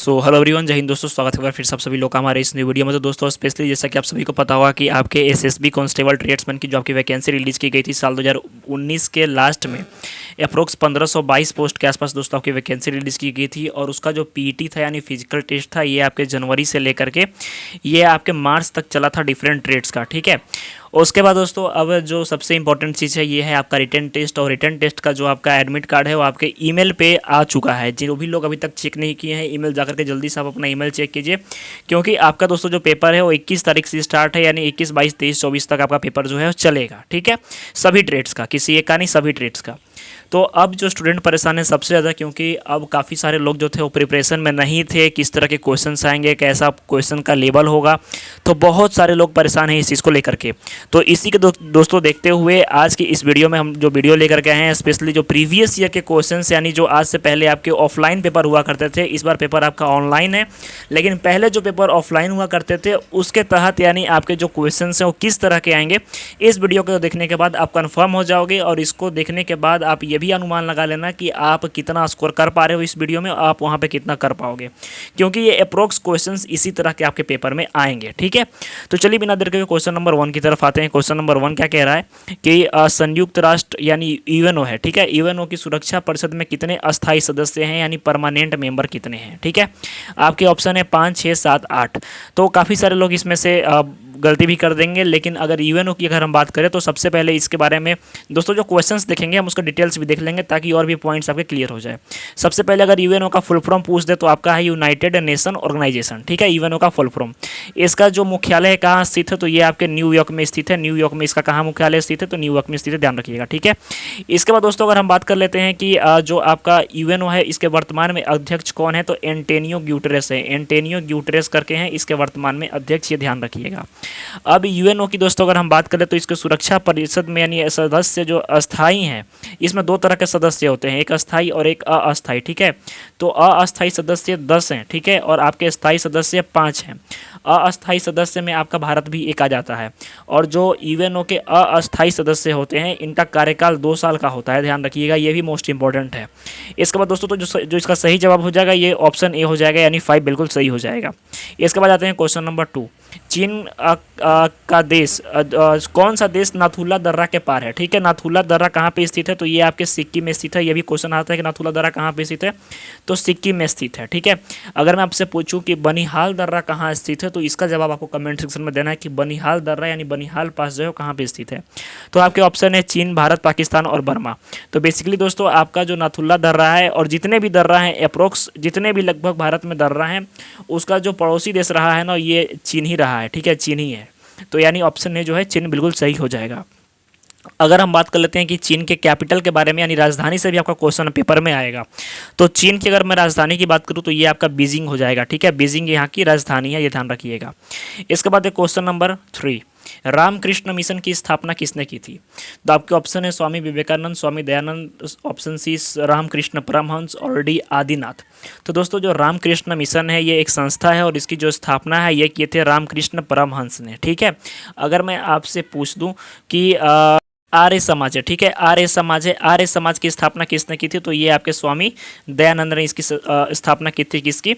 So hello everyone, जय हिंद दोस्तों। स्वागत है एक बार फिर से आप सभी लोग का हमारे इस न्यू वीडियो में। तो दोस्तों स्पेशली जैसा कि आप सभी को पता होगा कि आपके एसएसबी कांस्टेबल ट्रेड्समैन की जो आपकी वैकेंसी रिलीज की गई थी साल 2019 के लास्ट में, अप्रोक्स 1522 पोस्ट के आसपास दोस्तों आपकी वैकेंसी रिलीज की गई थी। और उसका जो पीटी था यानी फिजिकल टेस्ट था, ये आपके जनवरी से लेकर के ये आपके मार्च तक चला था डिफरेंट ट्रेड्स का। ठीक है, उसके बाद दोस्तों अब जो सबसे इंपॉर्टेंट चीज़ है ये है आपका रिटन टेस्ट। और रिटन टेस्ट का जो आपका एडमिट कार्ड है वो आपके ईमेल पे आ चुका है। जो भी लोग अभी तक चेक नहीं किए हैं ईमेल जाकर के जल्दी से आप अपना ईमेल चेक कीजिए, क्योंकि आपका दोस्तों जो पेपर है वो 21 तारीख से स्टार्ट है, यानी 21, 22, 23, 24 तक आपका पेपर जो है वो चलेगा। ठीक है, सभी ट्रेड्स का, किसी एक का नहीं, सभी ट्रेड्स का। तो अब जो स्टूडेंट परेशान है सबसे ज़्यादा, क्योंकि अब काफ़ी सारे लोग जो थे वो प्रिपरेशन में नहीं थे, किस तरह के क्वेश्चंस आएंगे, कैसा क्वेश्चन का लेवल होगा। तो बहुत सारे लोग परेशान हैं इस चीज़ को लेकर के। तो इसी के दोस्तों देखते हुए आज की इस वीडियो में हम जो वीडियो लेकर के आए हैं, स्पेशली जो प्रीवियस ईयर के क्वेश्चंस, यानी जो आज से पहले आपके ऑफलाइन पेपर हुआ करते थे, इस बार पेपर आपका ऑनलाइन है। लेकिन पहले जो पेपर ऑफलाइन हुआ करते थे उसके तहत यानी आपके जो क्वेश्चन हैं वो किस तरह के आएंगे, इस वीडियो को देखने के बाद आप कन्फर्म हो जाओगे। और इसको देखने के बाद आप ये भी अनुमान लगा लेना कि आप कितना स्कोर कर पा रहे हो इस वीडियो में, आप वहाँ पे कितना कर पाओगे, क्योंकि ये अप्रोक्स क्वेश्चंस इसी तरह के आपके पेपर में आएंगे। ठीक है, तो चलिए बिना देर के क्वेश्चन नंबर 1 की तरफ आते हैं। क्वेश्चन नंबर 1 क्या कह रहा है कि संयुक्त राष्ट्र यानी यूएनओ है, ठीक है, यूएनओ की सुरक्षा परिषद में कितने अस्थायी सदस्य हैं, यानी परमानेंट मेंबर कितने हैं। ठीक है, आपके ऑप्शन है 5, 6, 7, 8। तो काफ़ी सारे लोग इसमें से गलती भी कर देंगे, लेकिन अगर यूएनओ की अगर हम बात करें तो सबसे पहले इसके बारे में दोस्तों जो क्वेश्चंस देखेंगे हम उसका डिटेल्स भी देख लेंगे, ताकि और भी पॉइंट्स आपके क्लियर हो जाए। सबसे पहले अगर यूएनओ का फुल फॉर्म पूछ दे तो आपका है यूनाइटेड नेशन ऑर्गेनाइजेशन। ठीक है, यूएनओ का फुल फॉर्म। इसका जो मुख्यालय कहाँ स्थित है तो ये आपके न्यूयॉर्क में स्थित है। न्यूयॉर्क में इसका कहाँ मुख्यालय स्थित है तो न्यूयॉर्क में स्थित है, ध्यान रखिएगा। ठीक है, इसके बाद दोस्तों अगर हम बात कर लेते हैं कि जो आपका यूएनओ है इसके वर्तमान में अध्यक्ष कौन है, तो एंटोनियो ग्यूटेरेस है। एंटोनियो ग्यूटेरेस करके हैं इसके वर्तमान में अध्यक्ष, ये ध्यान रखिएगा। अब यूएनओ की दोस्तों अगर हम बात करें तो इसके सुरक्षा परिषद में यानी सदस्य जो अस्थायी हैं, इसमें 2 तरह के सदस्य होते हैं, एक अस्थायी और एक अस्थायी। ठीक है, तो अस्थायी सदस्य 10 हैं। ठीक है, और आपके स्थायी सदस्य 5 हैं। अस्थायी सदस्य में आपका भारत भी एक आ जाता है। और जो यूएनओ के अस्थायी सदस्य होते हैं इनका कार्यकाल 2 साल का होता है, ध्यान रखिएगा, ये भी मोस्ट इंपॉर्टेंट है। इसके बाद दोस्तों तो जो इसका सही जवाब हो जाएगा ये ऑप्शन ए हो जाएगा, यानी 5 बिल्कुल सही हो जाएगा। इसके बाद आते हैं क्वेश्चन नंबर 2। चीन का देश कौन सा देश नाथुला दर्रा के पार है। ठीक है, नाथुला दर्रा कहाँ पे स्थित है तो ये आपके सिक्किम में स्थित है। ये भी क्वेश्चन आता है कि नाथुला दर्रा कहाँ पे स्थित है, तो सिक्किम में स्थित है। ठीक है, अगर मैं आपसे पूछूं कि बनिहाल दर्रा कहाँ स्थित है तो इसका जवाब आपको कमेंट सेक्शन में देना है कि बनिहाल दर्रा यानी बनिहाल पास जो है कहाँ पे स्थित है। तो आपके ऑप्शन है चीन, भारत, पाकिस्तान और बर्मा। तो बेसिकली दोस्तों आपका जो नाथुला दर्रा है और जितने भी दर्रा हैं अप्रोक्स, जितने भी लगभग भारत में दर्रा हैं, उसका जो पड़ोसी देश रहा है ना ये चीन ही रहा है। ठीक है, चीन ही है। तो यानी ऑप्शन ए जो है चीन बिल्कुल सही हो जाएगा। अगर हम बात कर लेते हैं कि चीन के कैपिटल के बारे में यानी राजधानी से भी आपका क्वेश्चन पेपर में आएगा, तो चीन की अगर मैं राजधानी की बात करूं तो ये आपका बीजिंग हो जाएगा। ठीक है, बीजिंग यहाँ की राजधानी है, ये ध्यान रखिएगा। इसके बाद क्वेश्चन नंबर 3, रामकृष्ण मिशन की स्थापना किसने की थी। तो आपके ऑप्शन है स्वामी विवेकानंद, स्वामी दयानंद, ऑप्शन सी रामकृष्ण परमहंस और डी आदिनाथ। तो दोस्तों जो रामकृष्ण मिशन है ये एक संस्था है और इसकी जो स्थापना है ये किए थे रामकृष्ण परमहंस ने। ठीक है, अगर मैं आपसे पूछ दूं कि आर्य समाज है, ठीक है, आर्य समाज है, आर्य समाज की स्थापना किसने की थी तो ये आपके स्वामी दयानंद ने इसकी स्थापना की थी। किसकी,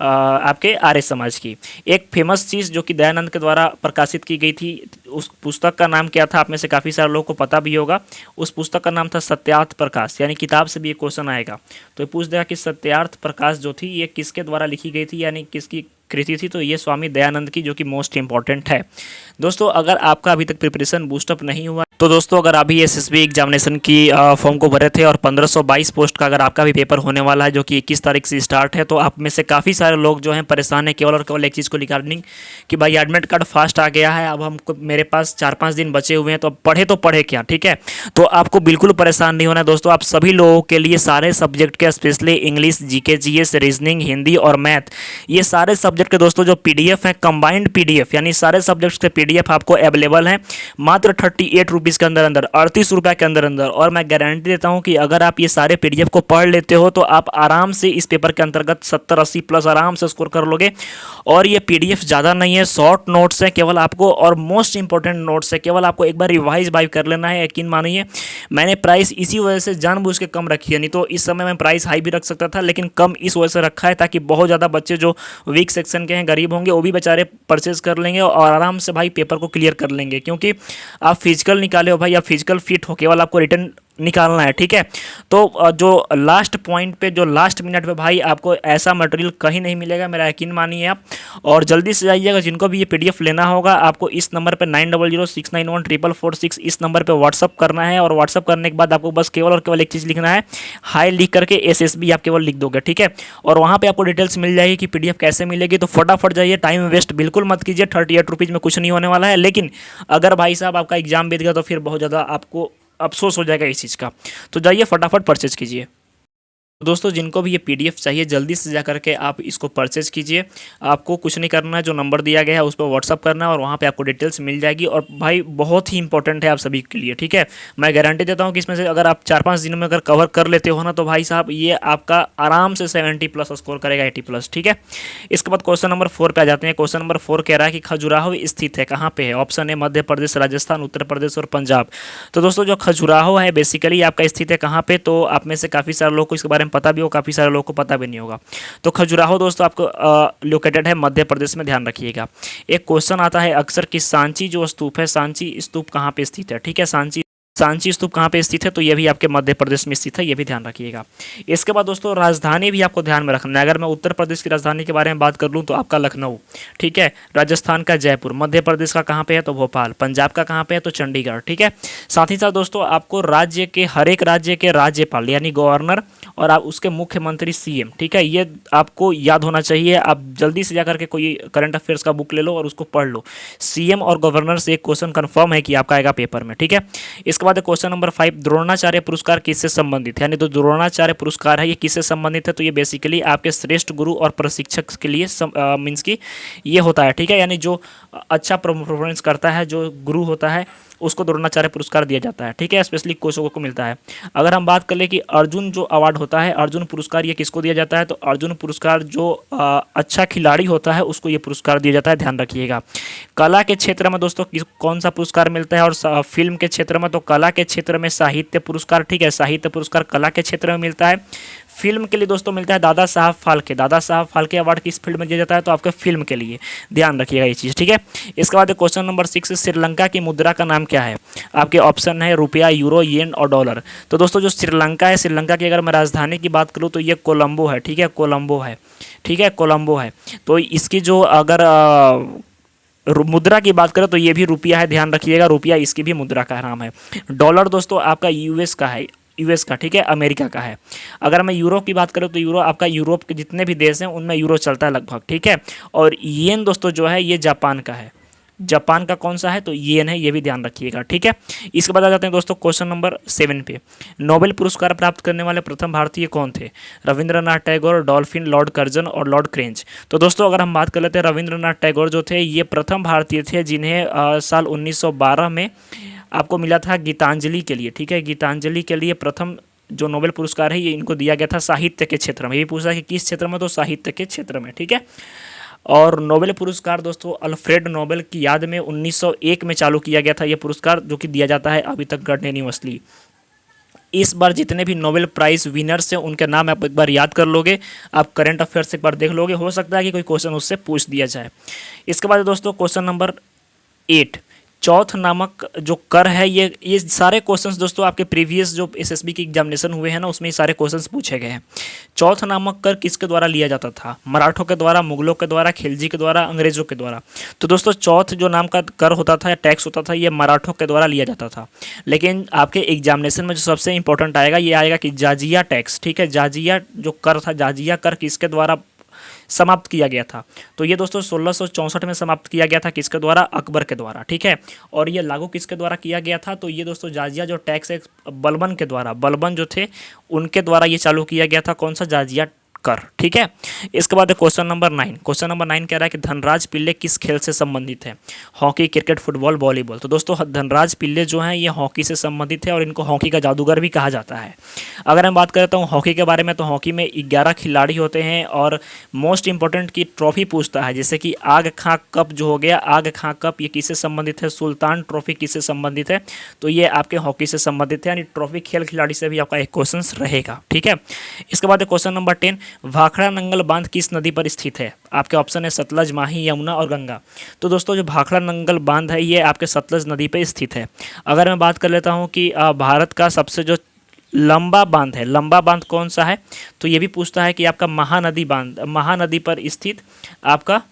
आपके आर्य समाज की। एक फेमस चीज़ जो कि दयानंद के द्वारा प्रकाशित की गई थी, उस पुस्तक का नाम क्या था, आप में से काफ़ी सारे लोगों को पता भी होगा। उस पुस्तक का नाम था सत्यार्थ प्रकाश, यानी किताब से भी एक क्वेश्चन आएगा तो ये पूछ देगा कि सत्यार्थ प्रकाश जो थी ये किसके द्वारा लिखी गई थी, यानी किसकी कृति थी, तो ये स्वामी दयानंद की, जो कि मोस्ट इंपॉर्टेंट है। दोस्तों अगर आपका अभी तक प्रिपरेशन बूस्टअप नहीं हुआ तो दोस्तों अगर अभी एसएसबी एग्जामिनेशन की फॉर्म को भरे थे और 1522 पोस्ट का अगर आपका भी पेपर होने वाला है जो कि 21 तारीख से स्टार्ट है, तो आप में से काफ़ी सारे लोग जो हैं परेशान हैं केवल और केवल एक चीज़ को रिगार्डिंग कि भाई एडमिट कार्ड फास्ट आ गया है, अब हमको मेरे पास 4-5 दिन बचे हुए हैं तो अब पढ़े क्या। ठीक है, तो आपको बिल्कुल परेशान नहीं होना है दोस्तों। आप सभी लोगों के लिए सारे सब्जेक्ट के, specially English, GK, GS, reasoning, Hindi और मैथ, ये सारे सब्जेक्ट के दोस्तों जो पीडीएफ है, कंबाइंड पीडीएफ यानी सारे सब्जेक्ट्स के पीडीएफ आपको अवेलेबल हैं मात्र 38 रुपीज़ रुपीज़ के अंदर अंदर, 38 रुपये के अंदर अंदर। और मैं गारंटी देता हूँ कि अगर आप ये सारे पीडीएफ को पढ़ लेते हो तो आप आराम से इस पेपर के अंतर्गत 70-80 प्लस आराम से स्कोर कर लोगे। और ये पीडीएफ ज़्यादा नहीं है, शॉर्ट नोट्स है केवल आपको, और मोस्ट इंपॉर्टेंट नोट्स है, केवल आपको एक बार रिवाइज बाई कर लेना है। यकीन मानिए मैंने प्राइस इसी वजह से जानबूझ के कम रखी है, नहीं तो इस समय मैं प्राइस हाई भी रख सकता था, लेकिन कम इस वजह से रखा है ताकि बहुत ज़्यादा बच्चे जो वीक सेक्शन के हैं, गरीब होंगे, वो भी बेचारे परचेज कर लेंगे और आराम से भाई पेपर को क्लियर कर लेंगे। क्योंकि आप फिजिकल निकाले हो भाई, आप फिजिकल फिट हो, केवल आपको रिटर्न निकालना है, ठीक है। तो जो लास्ट पॉइंट पे, जो लास्ट मिनट पे भाई आपको ऐसा मटेरियल कहीं नहीं मिलेगा, मेरा यकीन मानिए आप। और जल्दी से जाइएगा, जिनको भी ये पीडीएफ लेना होगा आपको इस नंबर पे 9006914446 इस नंबर पे व्हाट्सअप करना है। और व्हाट्सअप करने के बाद आपको बस केवल और केवल एक चीज़ लिखना है, हाई लिख करके एसएसबी आप केवल लिख दोगे, ठीक है। और वहाँ पे आपको डिटेल्स मिल जाएगी कि पीडीएफ कैसे मिलेगी। तो फटाफट जाइए, टाइम वेस्ट बिल्कुल मत कीजिए। 38 रुपीज़ में कुछ नहीं होने वाला है, लेकिन अगर भाई साहब आपका एग्जाम बीत गया तो फिर बहुत ज़्यादा आपको अफसोस हो जाएगा इस चीज़ का। तो जाइए फटाफट परचेज कीजिए। दोस्तों जिनको भी ये पीडीएफ चाहिए जल्दी से जा करके आप इसको परचेज कीजिए। आपको कुछ नहीं करना है, जो नंबर दिया गया है उस पर व्हाट्सअप करना है और वहाँ पे आपको डिटेल्स मिल जाएगी। और भाई बहुत ही इंपॉर्टेंट है आप सभी के लिए, ठीक है। मैं गारंटी देता हूँ कि इसमें से अगर आप 4-5 दिनों में अगर कवर कर लेते हो ना, तो भाई साहब ये आपका आराम से 70 प्लस स्कोर करेगा, 80 प्लस, ठीक है। इसके बाद क्वेश्चन नंबर 4 पे आ जाते हैं। क्वेश्चन नंबर 4 कह रहा है कि खजुराहो स्थित है, कहाँ पे है? ऑप्शन है मध्य प्रदेश, राजस्थान, उत्तर प्रदेश और पंजाब। तो दोस्तों जो खजुराहो है बेसिकली आपका स्थित है कहाँ पे, तो आप में से काफ़ी सारे लोगों को इसके बारे में पता भी हो, काफ़ी सारे लोगों को पता भी नहीं होगा। तो खजुराहो दोस्तों आपको लोकेटेड है मध्य प्रदेश में, ध्यान रखिएगा। एक क्वेश्चन आता है अक्सर कि सांची जो स्तूप है, सांची स्तूप कहाँ पे स्थित है, ठीक है। सांची स्तूप कहाँ पे स्थित है, तो ये भी आपके मध्य प्रदेश में स्थित है, ये भी ध्यान रखिएगा। इसके बाद दोस्तों राजधानी भी आपको ध्यान में रखना है। अगर मैं उत्तर प्रदेश की राजधानी के बारे में बात कर लूँ तो आपका लखनऊ, ठीक है। राजस्थान का जयपुर, मध्य प्रदेश का कहाँ पे है तो भोपाल, पंजाब का कहाँ पे है तो चंडीगढ़, ठीक है। साथ ही साथ दोस्तों आपको राज्य के, हर एक राज्य के राज्यपाल यानी गवर्नर और आप उसके मुख्यमंत्री सीएम, ठीक है, ये आपको याद होना चाहिए। आप जल्दी से जाकर के कोई करंट अफेयर्स का बुक ले लो और उसको पढ़ लो। सीएम और गवर्नर से एक क्वेश्चन कंफर्म है कि आपका आएगा पेपर में, ठीक है। इसके बाद क्वेश्चन नंबर 5, द्रोणाचार्य पुरस्कार किससे संबंधित है, यानी तो द्रोणाचार्य पुरस्कार है ये किससे संबंधित है, तो ये बेसिकली आपके श्रेष्ठ गुरु और प्रशिक्षक के लिए मीन्स की ये होता है, ठीक है। यानी जो अच्छा परफॉर्मेंस करता है, जो गुरु होता है, उसको द्रोणाचार्य पुरस्कार दिया जाता है, ठीक है। स्पेशली कोचों को मिलता है। अगर हम बात कर ले कि अर्जुन जो अवार्ड होता है, अर्जुन पुरस्कार, ये किसको दिया जाता है, तो अर्जुन पुरस्कार जो अच्छा खिलाड़ी होता है उसको ये पुरस्कार दिया जाता है, ध्यान रखिएगा। कला के क्षेत्र में दोस्तों कौन सा पुरस्कार मिलता है, और फिल्म के क्षेत्र में तो कला के क्षेत्र में साहित्य पुरस्कार, ठीक है। साहित्य पुरस्कार कला के क्षेत्र में मिलता है। फिल्म के लिए दोस्तों मिलता है दादा साहब फाल्के। दादा साहब फाल्के अवार्ड किस फील्ड में दिया जाता है, तो आपके फिल्म के लिए, ध्यान रखिएगा ये चीज़, ठीक है। इसके बाद क्वेश्चन नंबर 6, श्रीलंका की मुद्रा का नाम क्या है? आपके ऑप्शन है रुपया, यूरो, येन और डॉलर। तो दोस्तों जो श्रीलंका है, श्रीलंका की अगर मैं राजधानी की बात करूँ तो ये कोलंबो है, ठीक है, कोलंबो है, ठीक है, कोलंबो है। तो इसकी जो अगर मुद्रा की बात करें तो ये भी रुपया है, ध्यान रखिएगा, रुपया इसकी भी मुद्रा का नाम है। डॉलर दोस्तों आपका यूएस का है, यूएस का, ठीक है, अमेरिका का है। अगर मैं यूरो की बात करूँ तो यूरो आपका यूरोप के जितने भी देश हैं उनमें यूरो चलता है लगभग, ठीक है। और येन दोस्तों जो है ये जापान का है। जापान का कौन सा है, तो येन है, ये भी ध्यान रखिएगा, ठीक है। इसके बाद आ जाते हैं दोस्तों क्वेश्चन नंबर 7 पे। नोबेल पुरस्कार प्राप्त करने वाले प्रथम भारतीय कौन थे? Rabindranath Tagore, dolphin, Lord Curzon और लॉर्ड क्रेंच। तो दोस्तों अगर हम बात कर लेते हैं, रविंद्रनाथ टैगोर जो थे ये प्रथम भारतीय थे जिन्हें साल 1912 में आपको मिला था गीतांजलि के लिए, ठीक है। गीतांजलि के लिए प्रथम जो नोबेल पुरस्कार है ये इनको दिया गया था साहित्य के क्षेत्र में। ये पूछा कि किस क्षेत्र में, तो साहित्य के क्षेत्र में, ठीक है। और नोबेल पुरस्कार दोस्तों अल्फ्रेड नोबेल की याद में 1901 में चालू किया गया था ये पुरस्कार, जो कि दिया जाता है अभी तक कंटिन्यूअसली। इस बार जितने भी नोबेल प्राइज़ विनर्स हैं उनके नाम आप एक बार याद कर लोगे, आप करंट अफेयर्स एक बार देख लोगे, हो सकता है कि कोई क्वेश्चन उससे पूछ दिया जाए। इसके बाद दोस्तों क्वेश्चन नंबर 8, चौथ नामक जो कर है, ये सारे क्वेश्चंस दोस्तों आपके प्रीवियस जो एसएसबी की एग्जामिनेशन हुए हैं ना उसमें ये सारे क्वेश्चंस पूछे गए हैं। चौथ नामक कर किसके द्वारा लिया जाता था? मराठों के द्वारा, मुगलों के द्वारा, खिलजी के द्वारा, अंग्रेजों के द्वारा। तो दोस्तों चौथ जो नाम का कर होता था या टैक्स होता था ये मराठों के द्वारा लिया जाता था। लेकिन आपके एग्जामिनेशन में जो सबसे इंपॉर्टेंट आएगा ये आएगा कि जाजिया टैक्स, ठीक है। जाजिया जो कर था, जाजिया कर किसके द्वारा समाप्त किया गया था? तो ये दोस्तों 1664 में समाप्त किया गया था, किसके द्वारा? अकबर के द्वारा, ठीक है। और ये लागू किसके द्वारा किया गया था? तो ये दोस्तों जाजिया जो टैक्स है बलबन के द्वारा, बलबन जो थे उनके द्वारा ये चालू किया गया था। कौन सा? जाजिया कर। ठीक है, इसके बाद क्वेश्चन नंबर 9। क्वेश्चन नंबर 9 कह रहा है कि धनराज पिल्ले किस खेल से संबंधित है? Hockey, cricket, football, volleyball. तो दोस्तों धनराज पिल्ले जो हैं ये हॉकी से संबंधित है और इनको हॉकी का जादूगर भी कहा जाता है। अगर मैं बात करता हूँ हॉकी के बारे में, तो हॉकी में 11 खिलाड़ी होते हैं और मोस्ट इंपॉर्टेंट की ट्रॉफी पूछता है, जैसे कि आग खां कप जो हो गया, आग खां कप ये किससे संबंधित है? सुल्तान ट्रॉफी किससे संबंधित है? तो ये आपके हॉकी से संबंधित है, यानी ट्रॉफी खेल खिलाड़ी से भी आपका एक क्वेश्चन रहेगा। ठीक है, इसके बाद क्वेश्चन नंबर 10, भाखड़ा नंगल बांध किस नदी पर स्थित है? आपके ऑप्शन है सतलज, माही, यमुना और गंगा। तो दोस्तों जो भाखड़ा नंगल बांध है ये आपके सतलज नदी पर स्थित है। अगर मैं बात कर लेता हूँ कि भारत का सबसे जो लंबा बांध है, लंबा बांध कौन सा है? तो ये भी पूछता है कि आपका महानदी बांध, महानदी पर स्थित आपका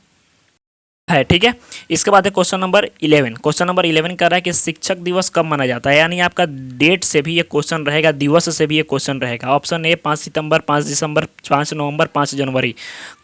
है। ठीक है, इसके बाद है क्वेश्चन नंबर 11। क्वेश्चन नंबर 11 कर रहा है कि शिक्षक दिवस कब मनाया जाता है? यानी आपका डेट से भी ये क्वेश्चन रहेगा, दिवस से भी ये क्वेश्चन रहेगा। ऑप्शन ए 5 सितंबर, 5 दिसंबर, 5 नवंबर, 5 जनवरी।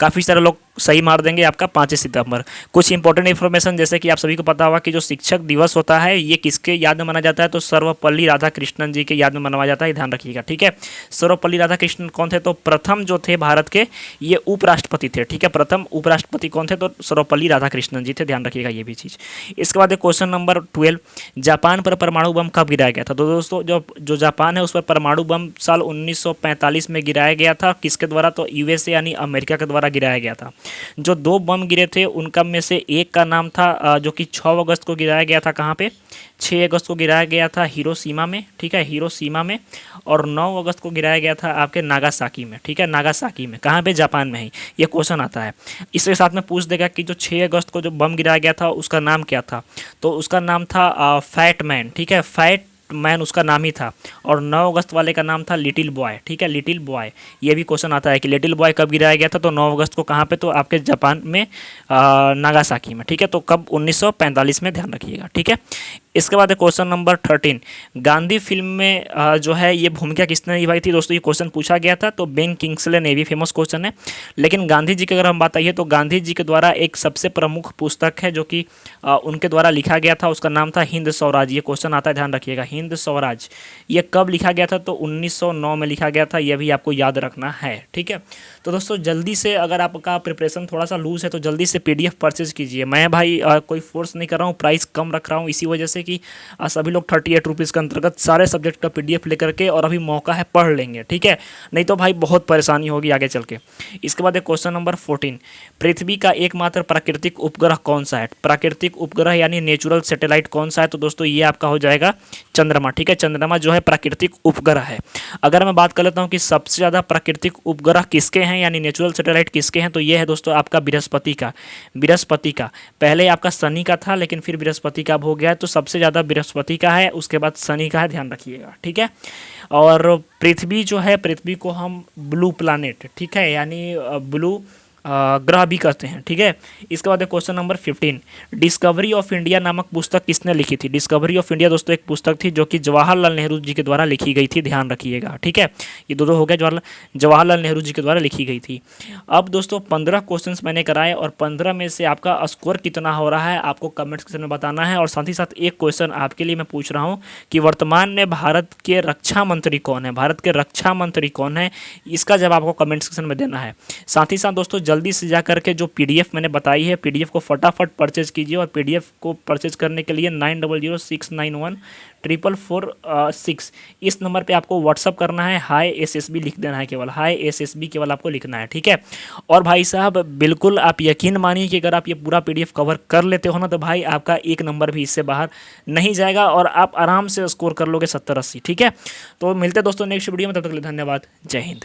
काफ़ी सारे लोग सही मार देंगे आपका 5 सितंबर। कुछ इंपॉर्टेंट इन्फॉर्मेशन, जैसे कि आप सभी को पता होगा कि जो शिक्षक दिवस होता है ये किसके याद में मनाया जाता है? तो सर्वपल्ली राधाकृष्णन जी के याद में मनाया जाता है, ध्यान रखिएगा। ठीक है, सर्वपल्ली राधाकृष्णन कौन थे? तो प्रथम जो थे भारत के ये उपराष्ट्रपति थे। ठीक है, प्रथम उपराष्ट्रपति कौन थे? तो सर्वपल्ली राधाकृष्णन जी थे, ध्यान रखिएगा ये भी चीज़। इसके बाद क्वेश्चन नंबर 12, जापान पर परमाणु बम कब गिराया गया था? तो दोस्तों जो जापान है उस पर परमाणु बम साल 1945 में गिराया गया था। किसके द्वारा? तो यूएसए यानी अमेरिका के द्वारा गिराया गया था। जो 2 बम गिरे थे उनका में से एक का नाम था जो कि 6 अगस्त को गिराया गया था। कहाँ पे? 6 अगस्त को गिराया गया था हिरोशिमा में। ठीक है, हिरोशिमा में। और 9 अगस्त को गिराया गया था आपके नागासाकी में। ठीक है, नागासाकी में। कहाँ पे? जापान में ही ये क्वेश्चन आता है। इसके साथ में पूछ देगा कि जो 6 अगस्त को जो बम गिराया गया था उसका नाम क्या था? तो उसका नाम था फैट मैन। ठीक है, फैट मैन उसका नाम ही था। और 9 अगस्त वाले का नाम था लिटिल बॉय। ठीक है, लिटिल बॉय। ये भी क्वेश्चन आता है कि लिटिल बॉय कब गिराया गया था? तो 9 अगस्त को। कहाँ पे? तो आपके जापान में नागासाकी में। ठीक है, तो कब? 1945 में, ध्यान रखिएगा। ठीक है, इसके बाद क्वेश्चन नंबर 13, गांधी फिल्म में जो है ये भूमिका किसने निभाई थी? दोस्तों ये क्वेश्चन पूछा गया था, तो बेन किंग्सले ने, भी फेमस क्वेश्चन है। लेकिन गांधी जी की अगर हम बात आइए तो गांधी जी के द्वारा एक सबसे प्रमुख पुस्तक है जो कि उनके द्वारा लिखा गया था, उसका नाम था हिंद स्वराज। ये क्वेश्चन आता है, ध्यान रखिएगा, हिंद स्वराज। ये कब लिखा गया था? तो 1909 में लिखा गया था, यह भी आपको याद रखना है। ठीक है, तो दोस्तों जल्दी से, अगर आपका प्रिपरेशन थोड़ा सा लूज है तो जल्दी से PDF परचेज कीजिए। मैं भाई कोई फोर्स नहीं कर रहा हूँ, प्राइस कम रख रहा हूँ इसी वजह से कि सभी लोग 38 रुपीज़ के अंतर्गत सारे सब्जेक्ट का PDF लेकर के, और अभी मौका है, पढ़ लेंगे। ठीक है, नहीं तो भाई बहुत परेशानी होगी आगे चल के। इसके बाद क्वेश्चन नंबर 14, पृथ्वी का एकमात्र प्राकृतिक उपग्रह कौन सा है? प्राकृतिक उपग्रह यानी नेचुरल सैटेलाइट कौन सा है? तो दोस्तों ये आपका हो जाएगा चंद्रमा। ठीक है, चंद्रमा जो है प्राकृतिक उपग्रह है। अगर मैं बात कर लेता हूँ कि सबसे ज़्यादा प्राकृतिक उपग्रह किसके हैं, यानी नेचुरल सैटेलाइट किसके हैं, तो ये है दोस्तों आपका बृहस्पति का। बृहस्पति का, पहले आपका शनि का था लेकिन फिर बृहस्पति का अब हो गया है, तो सबसे ज़्यादा बृहस्पति का है, उसके बाद शनि का है, ध्यान रखिएगा। ठीक है, और पृथ्वी जो है, पृथ्वी को हम ब्लू प्लानेट, ठीक है, यानी ब्लू ग्रह भी कहते हैं। ठीक है, इसके बाद question number 15, discovery of India नामक पुस्तक किसने लिखी थी? डिस्कवरी ऑफ इंडिया दोस्तों एक पुस्तक थी जो कि जवाहरलाल नेहरू जी के द्वारा लिखी गई थी, ध्यान रखिएगा। ठीक है, ये दो हो गया, जवाहरलाल नेहरू जी के द्वारा लिखी गई थी। अब दोस्तों 15 क्वेश्चन मैंने कराए और 15 में से आपका स्कोर कितना हो रहा है आपको कमेंट सेक्शन में बताना है। और साथ ही साथ एक क्वेश्चन आपके लिए मैं पूछ रहा हूँ कि वर्तमान में भारत के रक्षा मंत्री कौन है? भारत के रक्षा मंत्री कौन है? इसका जवाब आपको कमेंट सेक्शन में देना है। साथ ही साथ दोस्तों जल्दी से जाकर के जो PDF मैंने बताई है, PDF को फटाफट परचेज कीजिए। और PDF को परचेज करने के लिए 9006914446 इस नंबर पे आपको व्हाट्सअप करना है, हाय SSB लिख देना है, केवल हाय SSB केवल आपको लिखना है। ठीक है, और भाई साहब बिल्कुल आप यकीन मानिए कि अगर आप ये पूरा PDF कवर कर लेते हो ना तो भाई आपका एक नंबर भी इससे बाहर नहीं जाएगा और आप आराम से स्कोर कर लोगे 70-80। ठीक है, तो मिलते हैं दोस्तों नेक्स्ट वीडियो में, तब तक के लिए धन्यवाद, जय हिंद।